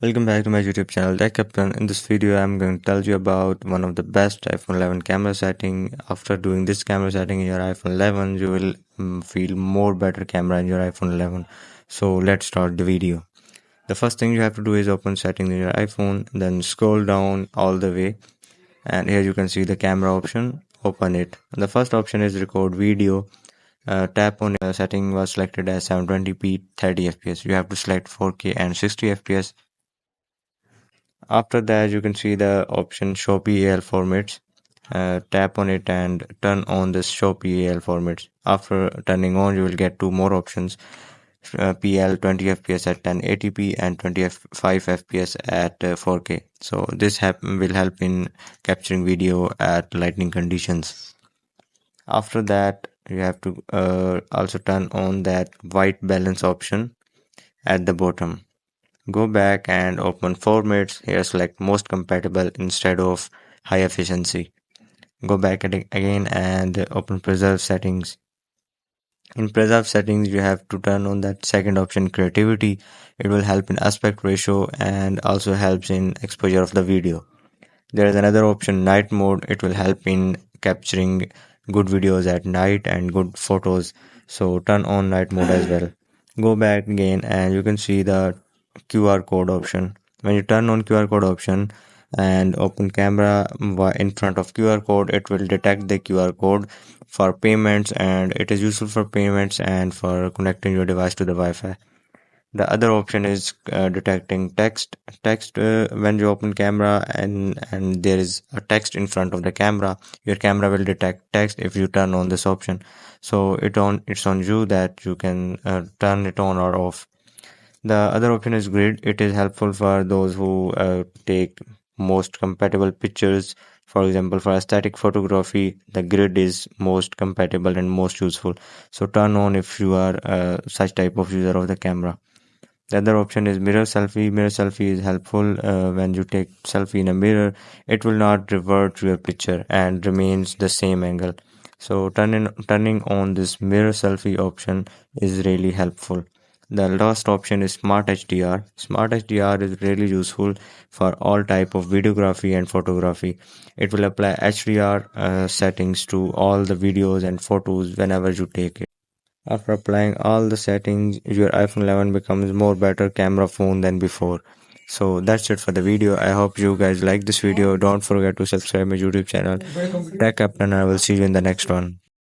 Welcome back to my YouTube channel Tech Captain. In this video, I'm going to tell you about one of the best iPhone 11 camera setting. After doing this camera setting in your iPhone 11, you will feel more better camera in your iPhone 11. So let's start the video. The first thing you have to do is open settings in your iPhone, then scroll down all the way, and here you can see the camera option. Open it. The first option is record video. Tap on setting was selected as 720p 30 fps. You have to select 4K and 60 fps. After that, you can see the option show PAL formats. Tap on it and turn on this show PAL formats. After turning on, you will get two more options. PL 20 fps at 1080p and 25 fps at 4K. So this will help in capturing video at lightning conditions. After that, you have to also turn on that white balance option at the bottom. Go back and open formats. Here select most compatible instead of high efficiency. Go back again and open preserve settings. In preserve settings, you have to turn on that second option, creativity. It will help in aspect ratio and also helps in exposure of the video. There is another option, night mode. It will help in capturing good videos at night and good photos. So turn on night mode as well. Go back again and you can see the QR code option. When you turn on QR code option and open camera in front of QR code, it will detect the QR code for payments, and it is useful for payments and for connecting your device to the Wi-Fi. The other option is detecting text when you open camera and there is a text in front of the camera, your camera will detect text if you turn on this option. So it's on you that you can turn it on or off. The other option is grid. It is helpful for those who take most compatible pictures. For example, for aesthetic photography, the grid is most compatible and most useful. So turn on if you are such type of user of the camera. The other option is mirror selfie. Mirror selfie is helpful when you take selfie in a mirror. It will not revert to your picture and remains the same angle. So turning on this mirror selfie option is really helpful. The last option is Smart HDR. Smart HDR is really useful for all type of videography and photography. It will apply HDR settings to all the videos and photos whenever you take it. After applying all the settings, your iPhone 11 becomes more better camera phone than before. So that's it for the video. I hope you guys like this video. Don't forget to subscribe my YouTube channel Tech Captain. I will see you in the next one.